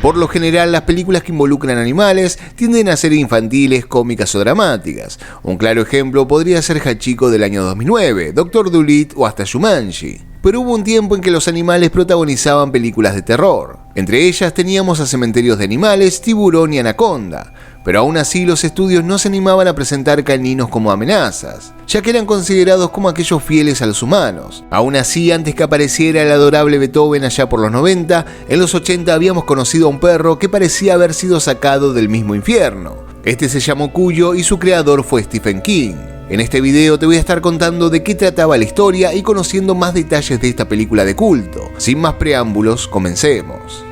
Por lo general, las películas que involucran animales tienden a ser infantiles, cómicas o dramáticas. Un claro ejemplo podría ser Hachiko del año 2009, Dr. Dolittle o hasta Jumanji. Pero hubo un tiempo en que los animales protagonizaban películas de terror. Entre ellas teníamos a Cementerios de Animales, Tiburón y Anaconda. Pero aún así los estudios no se animaban a presentar caninos como amenazas, ya que eran considerados como aquellos fieles a los humanos. Aún así, antes que apareciera el adorable Beethoven allá por los 90, en los 80 habíamos conocido a un perro que parecía haber sido sacado del mismo infierno. Este se llamó Cuyo y su creador fue Stephen King. En este video te voy a estar contando de qué trataba la historia y conociendo más detalles de esta película de culto. Sin más preámbulos, comencemos.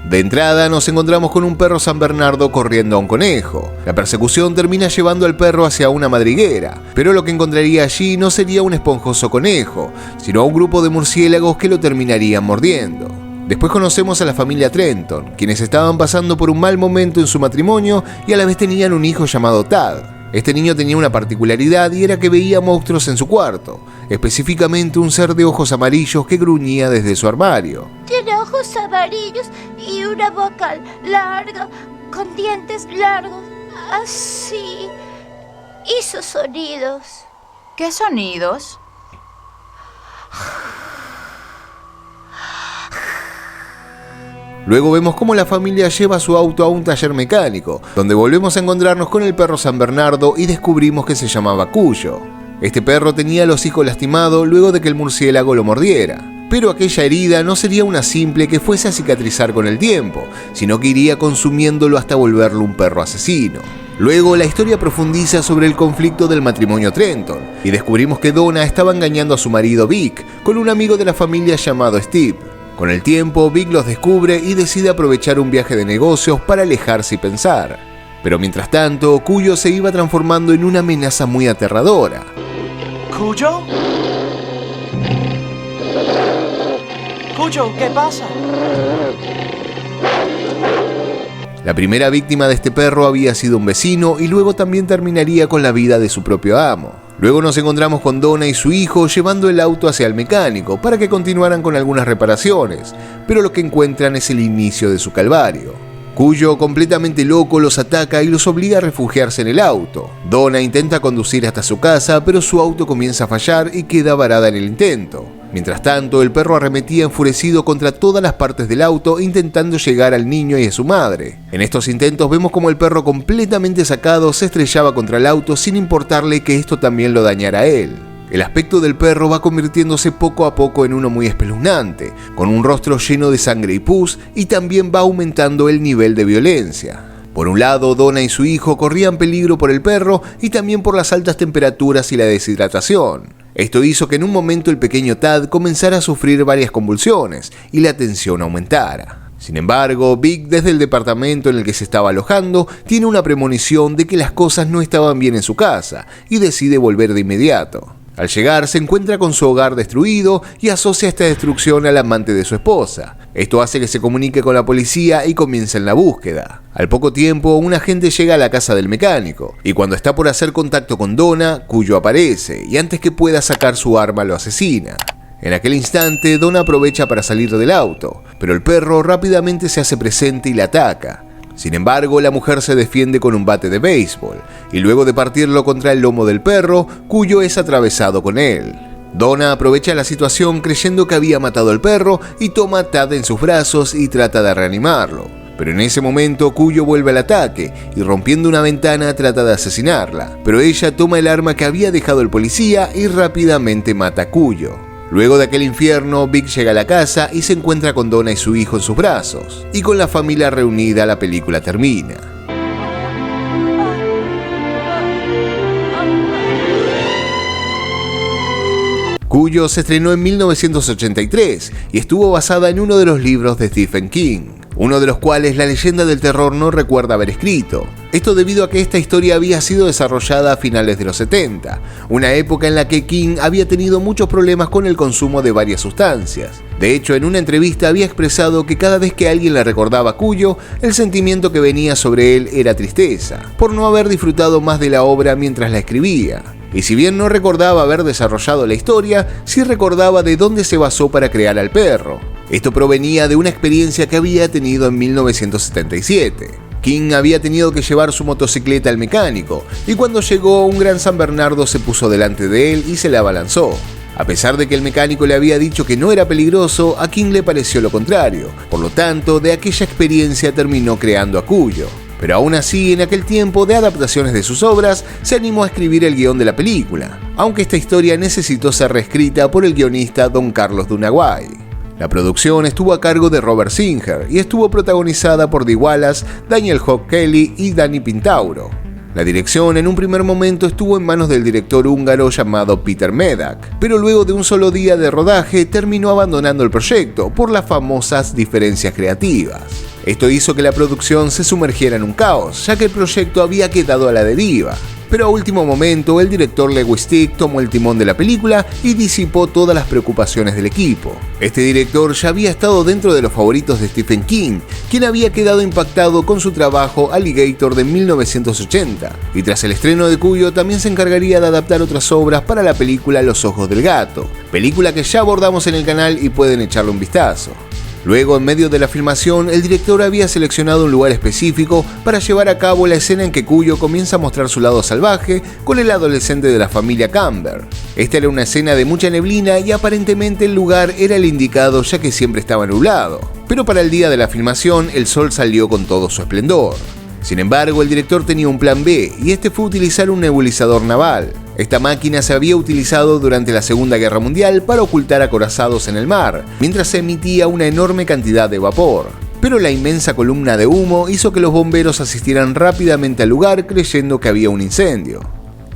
De entrada nos encontramos con un perro San Bernardo corriendo a un conejo. La persecución termina llevando al perro hacia una madriguera, pero lo que encontraría allí no sería un esponjoso conejo, sino a un grupo de murciélagos que lo terminarían mordiendo. Después conocemos a la familia Trenton, quienes estaban pasando por un mal momento en su matrimonio y a la vez tenían un hijo llamado Tad. Este niño tenía una particularidad y era que veía monstruos en su cuarto, específicamente un ser de ojos amarillos que gruñía desde su armario. Tiene ojos amarillos y una boca larga, con dientes largos, así. Hizo sonidos. ¿Qué sonidos? Luego vemos cómo la familia lleva su auto a un taller mecánico, donde volvemos a encontrarnos con el perro San Bernardo y descubrimos que se llamaba Cuyo. Este perro tenía los hijos lastimados luego de que el murciélago lo mordiera. Pero aquella herida no sería una simple que fuese a cicatrizar con el tiempo, sino que iría consumiéndolo hasta volverlo un perro asesino. Luego la historia profundiza sobre el conflicto del matrimonio Trenton, y descubrimos que Donna estaba engañando a su marido Vic con un amigo de la familia llamado Steve. Con el tiempo, Vic los descubre y decide aprovechar un viaje de negocios para alejarse y pensar. Pero mientras tanto, Cuyo se iba transformando en una amenaza muy aterradora. ¿Cuyo? ¿Cuyo, qué pasa? La primera víctima de este perro había sido un vecino y luego también terminaría con la vida de su propio amo. Luego nos encontramos con Donna y su hijo llevando el auto hacia el mecánico para que continuaran con algunas reparaciones, pero lo que encuentran es el inicio de su calvario. Cuyo, completamente loco, los ataca y los obliga a refugiarse en el auto. Donna intenta conducir hasta su casa, pero su auto comienza a fallar y queda varada en el intento. Mientras tanto, el perro arremetía enfurecido contra todas las partes del auto, intentando llegar al niño y a su madre. En estos intentos vemos como el perro, completamente sacado, se estrellaba contra el auto sin importarle que esto también lo dañara a él. El aspecto del perro va convirtiéndose poco a poco en uno muy espeluznante, con un rostro lleno de sangre y pus, y también va aumentando el nivel de violencia. Por un lado, Donna y su hijo corrían peligro por el perro y también por las altas temperaturas y la deshidratación. Esto hizo que en un momento el pequeño Tad comenzara a sufrir varias convulsiones y la tensión aumentara. Sin embargo, Vic, desde el departamento en el que se estaba alojando, tiene una premonición de que las cosas no estaban bien en su casa y decide volver de inmediato. Al llegar se encuentra con su hogar destruido y asocia esta destrucción al amante de su esposa. Esto hace que se comunique con la policía y comiencen la búsqueda. Al poco tiempo, un agente llega a la casa del mecánico y cuando está por hacer contacto con Donna, Cuyo aparece y antes que pueda sacar su arma lo asesina. En aquel instante, Donna aprovecha para salir del auto, pero el perro rápidamente se hace presente y la ataca. Sin embargo, la mujer se defiende con un bate de béisbol, y luego de partirlo contra el lomo del perro, Cuyo es atravesado con él. Donna aprovecha la situación creyendo que había matado al perro y toma a Tad en sus brazos y trata de reanimarlo. Pero en ese momento Cuyo vuelve al ataque y rompiendo una ventana trata de asesinarla, pero ella toma el arma que había dejado el policía y rápidamente mata a Cuyo. Luego de aquel infierno, Vic llega a la casa y se encuentra con Donna y su hijo en sus brazos. Y con la familia reunida, la película termina. Cuyo se estrenó en 1983 y estuvo basada en uno de los libros de Stephen King, uno de los cuales la leyenda del terror no recuerda haber escrito. Esto debido a que esta historia había sido desarrollada a finales de los 70, una época en la que King había tenido muchos problemas con el consumo de varias sustancias. De hecho, en una entrevista había expresado que cada vez que alguien le recordaba a Cuyo, el sentimiento que venía sobre él era tristeza, por no haber disfrutado más de la obra mientras la escribía. Y si bien no recordaba haber desarrollado la historia, sí recordaba de dónde se basó para crear al perro. Esto provenía de una experiencia que había tenido en 1977. King había tenido que llevar su motocicleta al mecánico, y cuando llegó, un gran San Bernardo se puso delante de él y se le abalanzó. A pesar de que el mecánico le había dicho que no era peligroso, a King le pareció lo contrario. Por lo tanto, de aquella experiencia terminó creando a Cuyo. Pero aún así, en aquel tiempo de adaptaciones de sus obras, se animó a escribir el guión de la película, aunque esta historia necesitó ser reescrita por el guionista Don Carlos Dunaguay. La producción estuvo a cargo de Robert Singer y estuvo protagonizada por Dee Wallace, Daniel Hawk Kelly y Danny Pintauro. La dirección en un primer momento estuvo en manos del director húngaro llamado Peter Medak, pero luego de un solo día de rodaje terminó abandonando el proyecto por las famosas diferencias creativas. Esto hizo que la producción se sumergiera en un caos, ya que el proyecto había quedado a la deriva. Pero a último momento, el director Lewis Stick tomó el timón de la película y disipó todas las preocupaciones del equipo. Este director ya había estado dentro de los favoritos de Stephen King, quien había quedado impactado con su trabajo Alligator de 1980, y tras el estreno de Cuyo también se encargaría de adaptar otras obras para la película Los Ojos del Gato, película que ya abordamos en el canal y pueden echarle un vistazo. Luego, en medio de la filmación, el director había seleccionado un lugar específico para llevar a cabo la escena en que Cuyo comienza a mostrar su lado salvaje con el adolescente de la familia Camber. Esta era una escena de mucha neblina y aparentemente el lugar era el indicado ya que siempre estaba nublado. Pero para el día de la filmación, el sol salió con todo su esplendor. Sin embargo, el director tenía un plan B, y este fue utilizar un nebulizador naval. Esta máquina se había utilizado durante la Segunda Guerra Mundial para ocultar acorazados en el mar, mientras se emitía una enorme cantidad de vapor. Pero la inmensa columna de humo hizo que los bomberos asistieran rápidamente al lugar creyendo que había un incendio.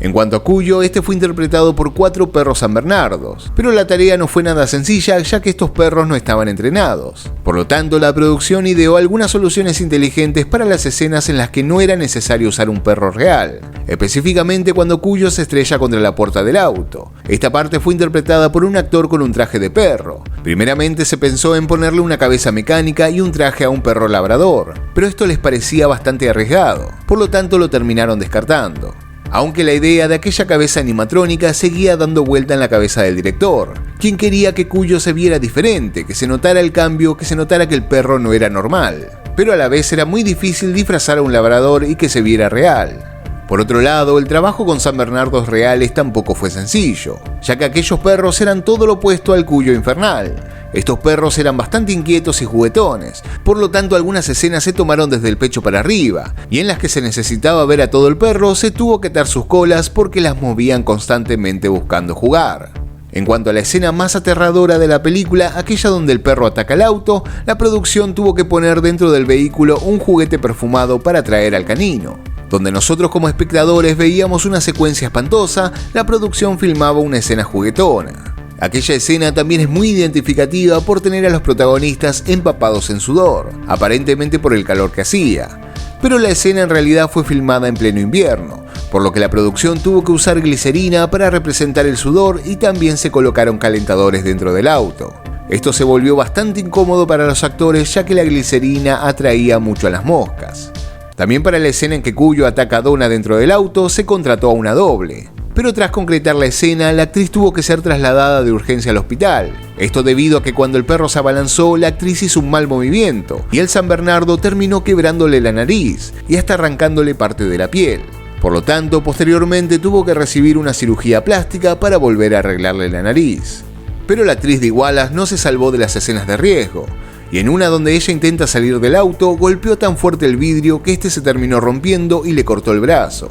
En cuanto a Cuyo, este fue interpretado por 4 perros San Bernardos, pero la tarea no fue nada sencilla ya que estos perros no estaban entrenados. Por lo tanto, la producción ideó algunas soluciones inteligentes para las escenas en las que no era necesario usar un perro real, específicamente cuando Cuyo se estrella contra la puerta del auto. Esta parte fue interpretada por un actor con un traje de perro. Primeramente se pensó en ponerle una cabeza mecánica y un traje a un perro labrador, pero esto les parecía bastante arriesgado, por lo tanto lo terminaron descartando. Aunque la idea de aquella cabeza animatrónica seguía dando vuelta en la cabeza del director, quien quería que Cuyo se viera diferente, que se notara el cambio, que se notara que el perro no era normal. Pero a la vez era muy difícil disfrazar a un labrador y que se viera real. Por otro lado, el trabajo con San Bernardos reales tampoco fue sencillo, ya que aquellos perros eran todo lo opuesto al Cuyo infernal. Estos perros eran bastante inquietos y juguetones, por lo tanto algunas escenas se tomaron desde el pecho para arriba, y en las que se necesitaba ver a todo el perro se tuvo que atar sus colas porque las movían constantemente buscando jugar. En cuanto a la escena más aterradora de la película, aquella donde el perro ataca el auto, la producción tuvo que poner dentro del vehículo un juguete perfumado para atraer al canino. Donde nosotros como espectadores veíamos una secuencia espantosa, la producción filmaba una escena juguetona. Aquella escena también es muy identificativa por tener a los protagonistas empapados en sudor, aparentemente por el calor que hacía. Pero la escena en realidad fue filmada en pleno invierno, por lo que la producción tuvo que usar glicerina para representar el sudor y también se colocaron calentadores dentro del auto. Esto se volvió bastante incómodo para los actores ya que la glicerina atraía mucho a las moscas. También para la escena en que Cuyo ataca a Donna dentro del auto se contrató a una doble. Pero tras concretar la escena, la actriz tuvo que ser trasladada de urgencia al hospital. Esto debido a que cuando el perro se abalanzó, la actriz hizo un mal movimiento y el San Bernardo terminó quebrándole la nariz y hasta arrancándole parte de la piel. Por lo tanto, posteriormente tuvo que recibir una cirugía plástica para volver a arreglarle la nariz. Pero la actriz Dee Wallace no se salvó de las escenas de riesgo, y en una donde ella intenta salir del auto, golpeó tan fuerte el vidrio que este se terminó rompiendo y le cortó el brazo.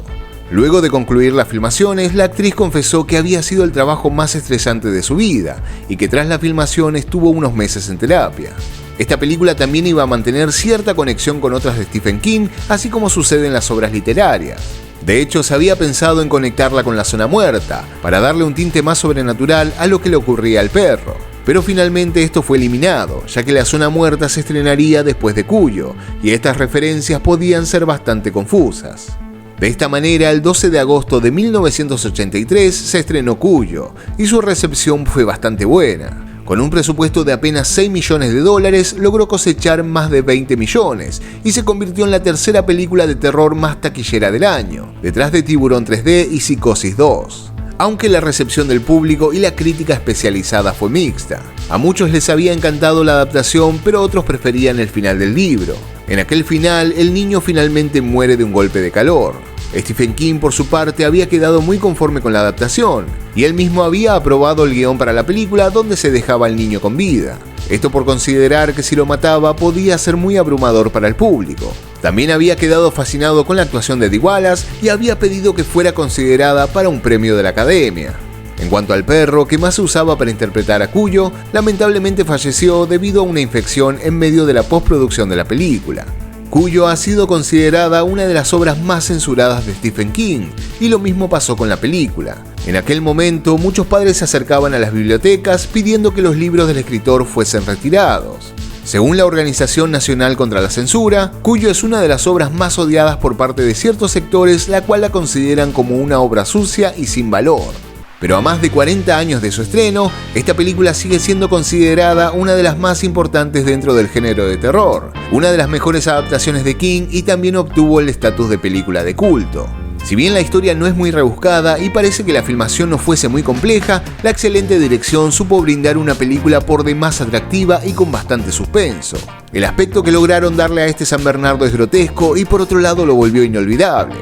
Luego de concluir las filmaciones, la actriz confesó que había sido el trabajo más estresante de su vida y que tras la filmación estuvo unos meses en terapia. Esta película también iba a mantener cierta conexión con otras de Stephen King, así como sucede en las obras literarias. De hecho, se había pensado en conectarla con La Zona Muerta, para darle un tinte más sobrenatural a lo que le ocurría al perro. Pero finalmente esto fue eliminado, ya que La Zona Muerta se estrenaría después de Cuyo, y estas referencias podían ser bastante confusas. De esta manera, el 12 de agosto de 1983 se estrenó Cuyo, y su recepción fue bastante buena. Con un presupuesto de apenas $6 millones, logró cosechar más de 20 millones, y se convirtió en la tercera película de terror más taquillera del año, detrás de Tiburón 3D y Psicosis 2. aunque la recepción del público y la crítica especializada fue mixta. A muchos les había encantado la adaptación, pero otros preferían el final del libro. En aquel final, el niño finalmente muere de un golpe de calor. Stephen King, por su parte, había quedado muy conforme con la adaptación, y él mismo había aprobado el guión para la película donde se dejaba al niño con vida. Esto por considerar que si lo mataba podía ser muy abrumador para el público. También había quedado fascinado con la actuación de Dee Wallace y había pedido que fuera considerada para un premio de la Academia. En cuanto al perro, que más se usaba para interpretar a Cuyo, lamentablemente falleció debido a una infección en medio de la postproducción de la película. Cuyo ha sido considerada una de las obras más censuradas de Stephen King, y lo mismo pasó con la película. En aquel momento, muchos padres se acercaban a las bibliotecas pidiendo que los libros del escritor fuesen retirados. Según la Organización Nacional contra la Censura, Cuyo es una de las obras más odiadas por parte de ciertos sectores, la cual la consideran como una obra sucia y sin valor. Pero a más de 40 años de su estreno, esta película sigue siendo considerada una de las más importantes dentro del género de terror, una de las mejores adaptaciones de King y también obtuvo el estatus de película de culto. Si bien la historia no es muy rebuscada y parece que la filmación no fuese muy compleja, la excelente dirección supo brindar una película por demás atractiva y con bastante suspenso. El aspecto que lograron darle a este San Bernardo es grotesco y por otro lado lo volvió inolvidable.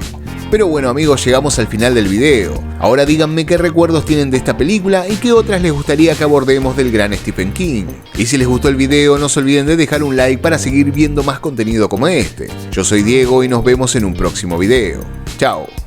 Pero bueno amigos, llegamos al final del video. Ahora díganme qué recuerdos tienen de esta película y qué otras les gustaría que abordemos del gran Stephen King. Y si les gustó el video, no se olviden de dejar un like para seguir viendo más contenido como este. Yo soy Diego y nos vemos en un próximo video. Chao.